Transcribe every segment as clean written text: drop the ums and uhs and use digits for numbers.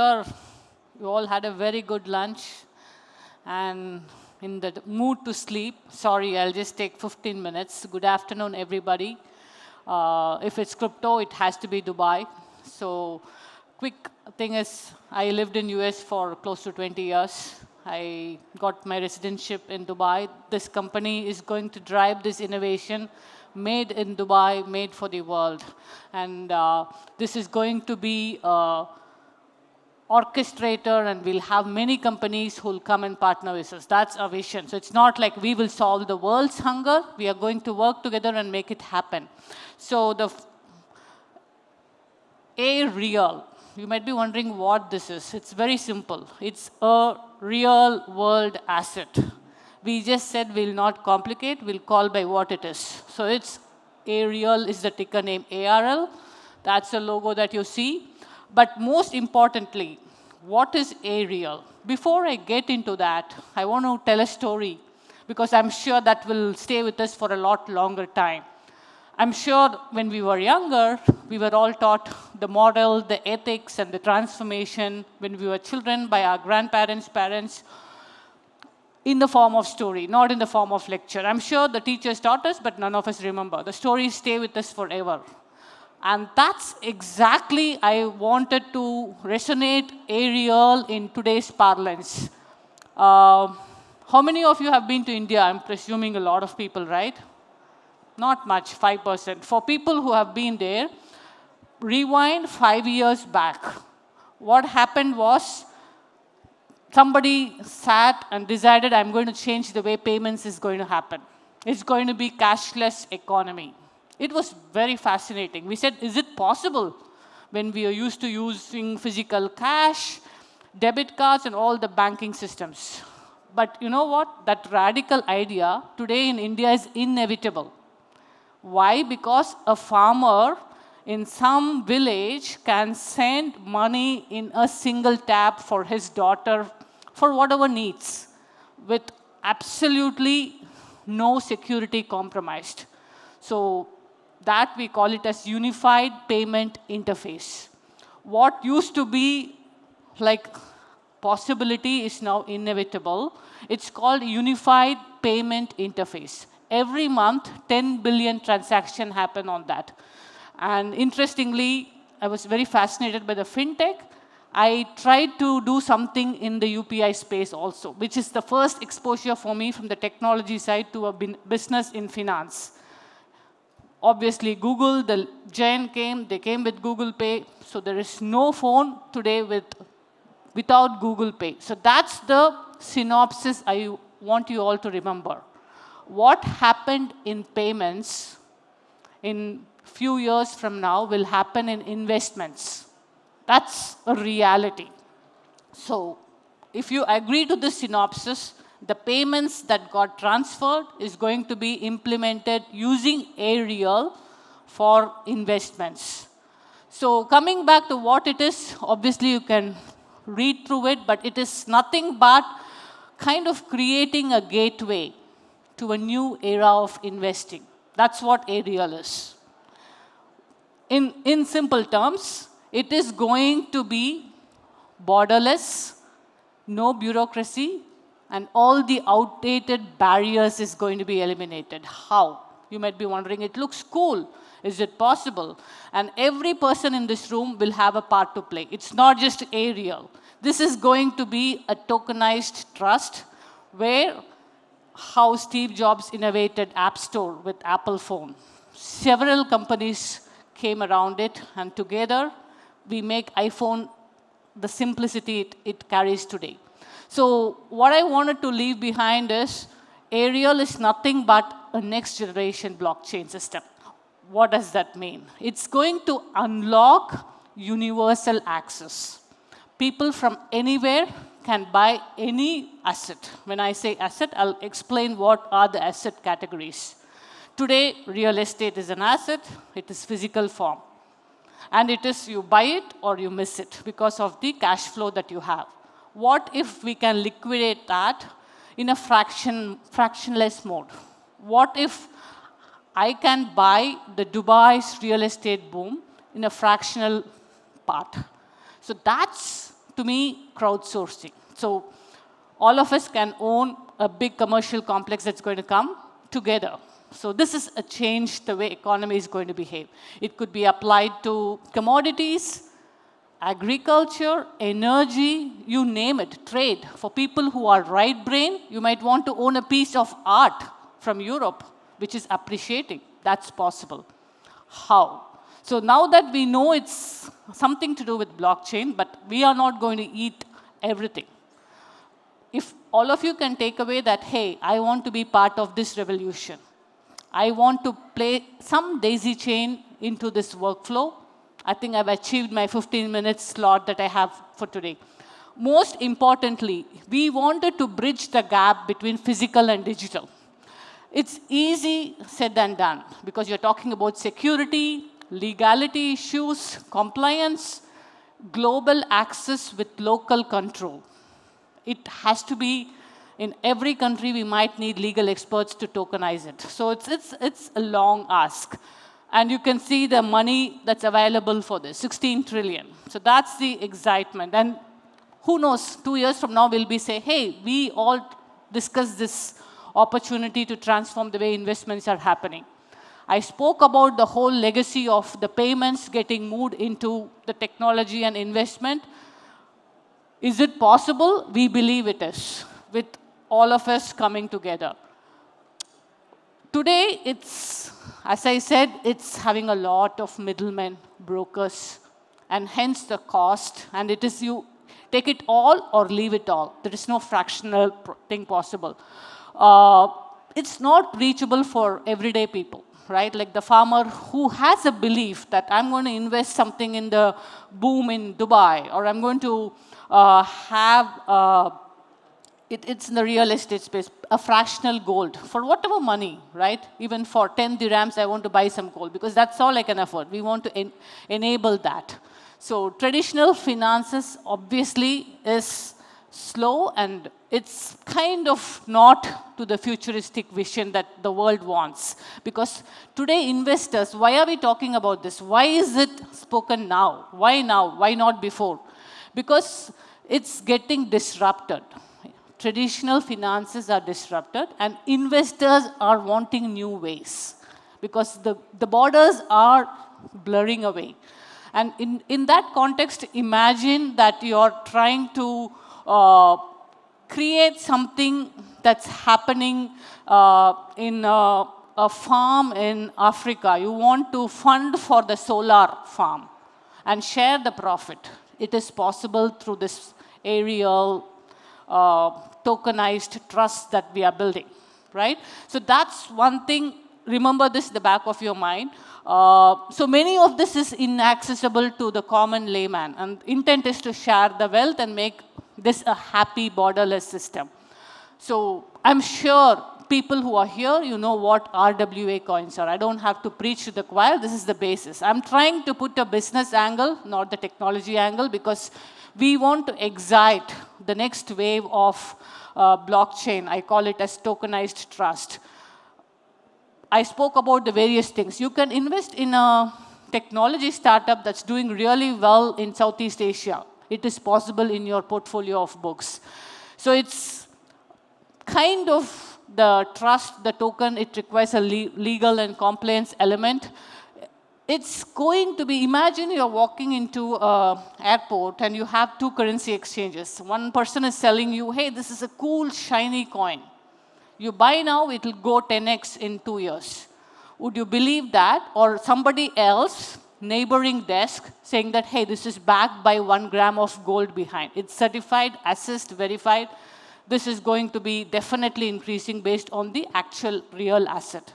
sure you all had a very good lunch and in the mood to sleep. Sorry, I'll just take 15 minutes. Good afternoon, everybody. If it's crypto, it has to be Dubai. So quick thing is, I lived in US for close to 20 years. I got my residentship in Dubai. This company is going to drive this innovation, made in Dubai, made for the world. And this is going to be orchestrator, and we'll have many companies who will come and partner with us. That's our vision. So it's not like we will solve the world's hunger. We are going to work together and make it happen. So the Areal, you might be wondering what this is. It's very simple. It's a real world asset. We just said we'll not complicate, we'll call by what it is. So it's Areal is the ticker name ARL. That's the logo that you see. But most importantly, what is Areal? Before I get into that, I want to tell a story because I'm sure that will stay with us for a lot longer time. I'm sure when we were younger, we were all taught the model, the ethics, and the transformation when we were children by our grandparents, parents, in the form of story, not in the form of lecture. I'm sure the teachers taught us, but none of us remember. The stories stay with us forever. And that's exactly I wanted to resonate Areal in today's parlance. How many of you have been to India? I'm presuming a lot of people, right? Not much, 5%. For people who have been there, rewind 5 years back. What happened was somebody sat and decided, I'm going to change the way payments is going to happen. It's going to be cashless economy. It was very fascinating. We said, is it possible when we are used to using physical cash, debit cards, and all the banking systems? But you know what? That radical idea today in India is inevitable. Why? Because a farmer in some village can send money in a single tap for his daughter for whatever needs with absolutely no security compromised. So that we call it as unified payment interface. What used to be like possibility is now inevitable. It's called unified payment interface. Every month, 10 billion transactions happen on that. And interestingly, I was very fascinated by the fintech. I tried to do something in the UPI space also, which is the first exposure for me from the technology side to a business in finance. Obviously, Google, the giant came, they came with Google Pay. So there is no phone today without Google Pay. So that's the synopsis I want you all to remember. What happened in payments in few years from now will happen in investments. That's a reality. So if you agree to this synopsis, the payments that got transferred is going to be implemented using Areal for investments. So coming back to what it is, obviously you can read through it, but it is nothing but kind of creating a gateway to a new era of investing. That's what Areal is. In simple terms, it is going to be borderless, no bureaucracy, and all the outdated barriers is going to be eliminated. How? You might be wondering, it looks cool. Is it possible? And every person in this room will have a part to play. It's not just Areal. This is going to be a tokenized trust where how Steve Jobs innovated App Store with Apple phone. Several companies came around it, and together we make iPhone the simplicity it carries today. So what I wanted to leave behind is Areal is nothing but a next generation blockchain system. What does that mean? It's going to unlock universal access. People from anywhere can buy any asset. When I say asset, I'll explain what are the asset categories. Today, real estate is an asset. It is physical form. And it is you buy it or you miss it because of the cash flow that you have. What if we can liquidate that in a fractionless mode? What if I can buy the Dubai's real estate boom in a fractional part? So that's to me, crowdsourcing. So all of us can own a big commercial complex that's going to come together. So this is a change the way economy is going to behave. It could be applied to commodities, agriculture, energy, you name it, trade. For people who are right brain, you might want to own a piece of art from Europe, which is appreciating. That's possible. How? So now that we know it's something to do with blockchain, but we are not going to eat everything. If all of you can take away that, hey, I want to be part of this revolution. I want to play some daisy chain into this workflow. I think I've achieved my 15-minute slot that I have for today. Most importantly, we wanted to bridge the gap between physical and digital. It's easy said than done because you're talking about security, legality issues, compliance, global access with local control. It has to be in every country. We might need legal experts to tokenize it. So it's a long ask. And you can see the money that's available for this, 16 trillion. So that's the excitement. And who knows, 2 years from now, we'll be saying, hey, we all discussed this opportunity to transform the way investments are happening. I spoke about the whole legacy of the payments getting moved into the technology and investment. Is it possible? We believe it is, with all of us coming together. Today, it's, as I said, it's having a lot of middlemen, brokers, and hence the cost. And it is you take it all or leave it all. There is no fractional thing possible. It's not reachable for everyday people, right? Like the farmer who has a belief that I'm going to invest something in the boom in Dubai, or I'm going to it's in the real estate space, a fractional gold for whatever money, right? Even for 10 dirhams, I want to buy some gold because that's all I can afford. We want to enable that. So traditional finances obviously is slow, and it's kind of not to the futuristic vision that the world wants. Because today investors, why are we talking about this? Why is it spoken now? Why now? Why not before? Because it's getting disrupted. Traditional finances are disrupted, and investors are wanting new ways because the borders are blurring away. And in that context, imagine that you're trying to create something that's happening in a farm in Africa. You want to fund for the solar farm and share the profit. It is possible through this Areal tokenized trust that we are building, right? So that's one thing. Remember this in the back of your mind. So many of this is inaccessible to the common layman, and intent is to share the wealth and make this a happy, borderless system. So I'm sure people who are here, you know what RWA coins are. I don't have to preach to the choir. This is the basis. I'm trying to put a business angle, not the technology angle, because we want to excite the next wave of blockchain. I call it as tokenized trust. I spoke about the various things. You can invest in a technology startup that's doing really well in Southeast Asia. It is possible in your portfolio of books. So it's kind of the trust, the token, it requires a legal and compliance element. It's going to be, imagine you're walking into an airport and you have two currency exchanges. One person is selling you, hey, this is a cool, shiny coin. You buy now, it will go 10x in 2 years. Would you believe that? Or somebody else, neighboring desk, saying that, hey, this is backed by 1 gram of gold behind. It's certified, assessed, verified. This is going to be definitely increasing based on the actual real asset.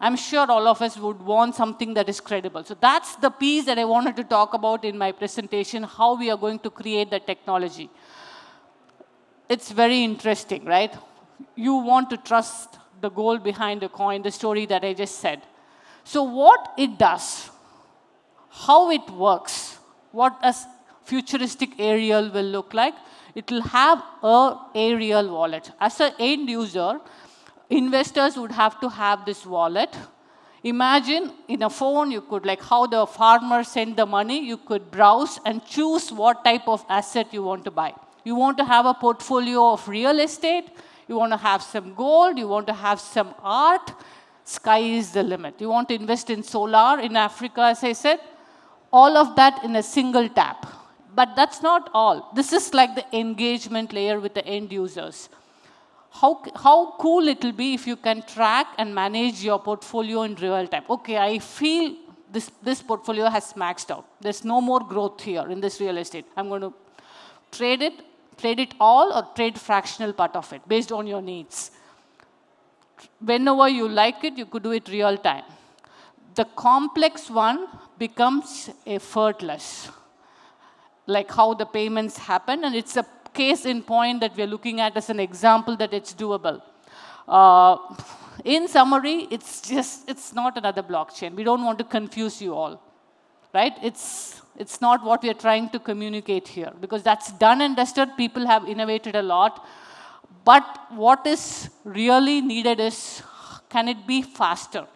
I'm sure all of us would want something that is credible. So that's the piece that I wanted to talk about in my presentation, how we are going to create the technology. It's very interesting, right? You want to trust the gold behind the coin, the story that I just said. So what it does, how it works, what a futuristic Areal will look like, it will have a Areal wallet. As an end user, investors would have to have this wallet. Imagine in a phone, you could, like how the farmer sent the money, you could browse and choose what type of asset you want to buy. You want to have a portfolio of real estate, you want to have some gold, you want to have some art, sky is the limit. You want to invest in solar in Africa, as I said, all of that in a single tap. But that's not all. This is like the engagement layer with the end users. How cool it will be if you can track and manage your portfolio in real time. Okay, I feel this portfolio has maxed out. There's no more growth here in this real estate. I'm going to trade it all or trade fractional part of it based on your needs. Whenever you like it, you could do it real time. The complex one becomes effortless, like how the payments happen, and it's a case in point that we're looking at as an example that it's doable. In summary, it's not another blockchain. We don't want to confuse you all, right? It's not what we are trying to communicate here, because that's done and dusted. People have innovated a lot. But what is really needed is, can it be faster?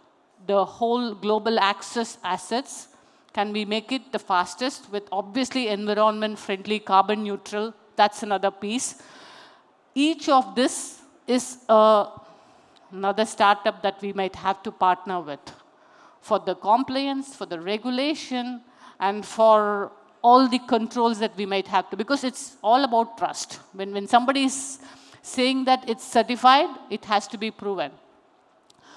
The whole global access assets, can we make it the fastest with obviously environment friendly, carbon neutral? That's another piece. Each of this is another startup that we might have to partner with for the compliance, for the regulation, and for all the controls that we might have to, because it's all about trust. When somebody is saying that it's certified, it has to be proven.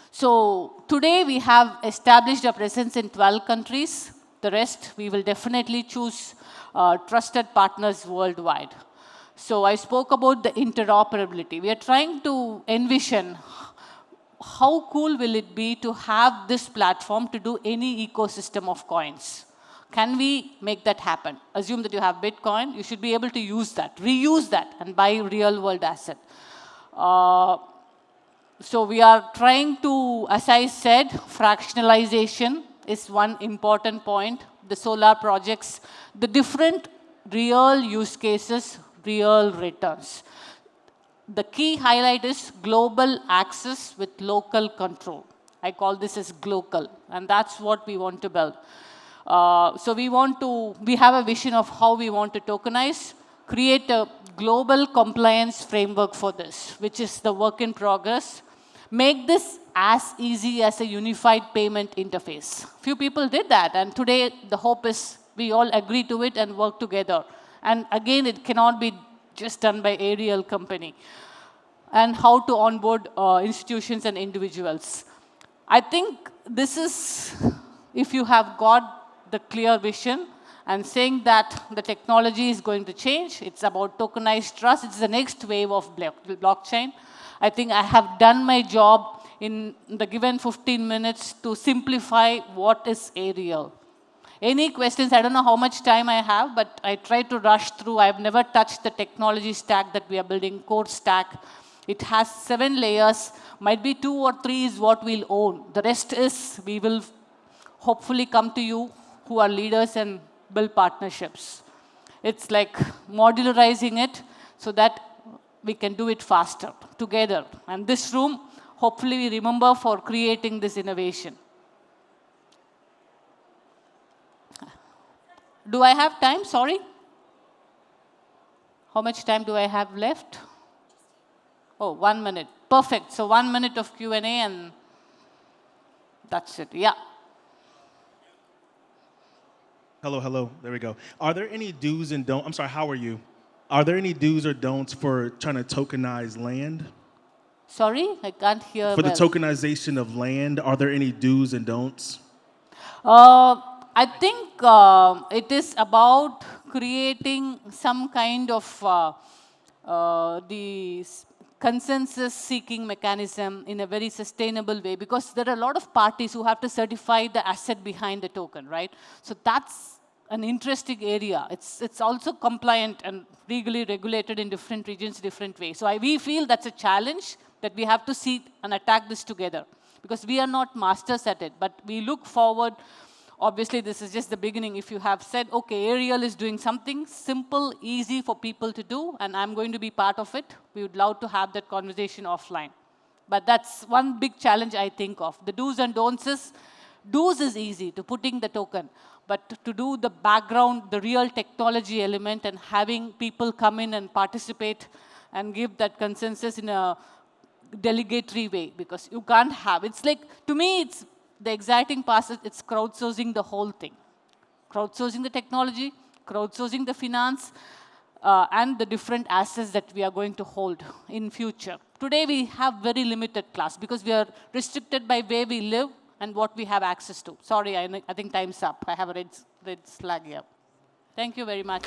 So today we have established a presence in 12 countries. The rest, we will definitely choose trusted partners worldwide. So I spoke about the interoperability. We are trying to envision how cool will it be to have this platform to do any ecosystem of coins. Can we make that happen? Assume that you have Bitcoin, you should be able to use that, reuse that, and buy real world asset. So we are trying to, as I said, fractionalization is one important point. The solar projects, the different real use cases, real returns. The key highlight is global access with local control. I call this as global, and that's what we want to build. So we have a vision of how we want to tokenize, create a global compliance framework for this, which is the work in progress. Make this as easy as a unified payment interface. Few people did that, and today the hope is we all agree to it and work together. And again, it cannot be just done by Areal company. And how to onboard institutions and individuals. I think this is, if you have got the clear vision and saying that the technology is going to change, it's about tokenized trust, it's the next wave of blockchain. I think I have done my job in the given 15 minutes to simplify what is Areal. Any questions? I don't know how much time I have, but I try to rush through. I've never touched the technology stack that we are building, core stack. It has 7 layers. Might be 2 or 3 is what we'll own. The rest is, we will hopefully come to you who are leaders and build partnerships. It's like modularizing it so that we can do it faster together. And this room, hopefully we remember for creating this innovation. Do I have time? Sorry. How much time do I have left? Oh, 1 minute. Perfect. So 1 minute of Q&A and that's it. Yeah. Hello, hello. There we go. Are there any do's and don'ts? I'm sorry, how are you? Are there any do's or don'ts for trying to tokenize land? Sorry, I can't hear For the tokenization of land, are there any do's and don'ts? I think it is about creating some kind of the consensus-seeking mechanism in a very sustainable way, because there are a lot of parties who have to certify the asset behind the token, right? So that's an interesting area. It's also compliant and legally regulated in different regions, different ways. So we feel that's a challenge that we have to see and attack this together, because we are not masters at it, but we look forward. Obviously, this is just the beginning. If you have said, okay, Areal is doing something simple, easy for people to do, and I'm going to be part of it, we would love to have that conversation offline. But that's one big challenge I think of. The do's and don'ts is, do's is easy, to putting the token. But to do the background, the real technology element, and having people come in and participate and give that consensus in a delegatory way, because you can't have, it's like, to me, it's the exciting part is it's crowdsourcing the whole thing. Crowdsourcing the technology, crowdsourcing the finance, and the different assets that we are going to hold in future. Today we have very limited class because we are restricted by where we live and what we have access to. Sorry, I think time's up. I have a red flag here. Thank you very much.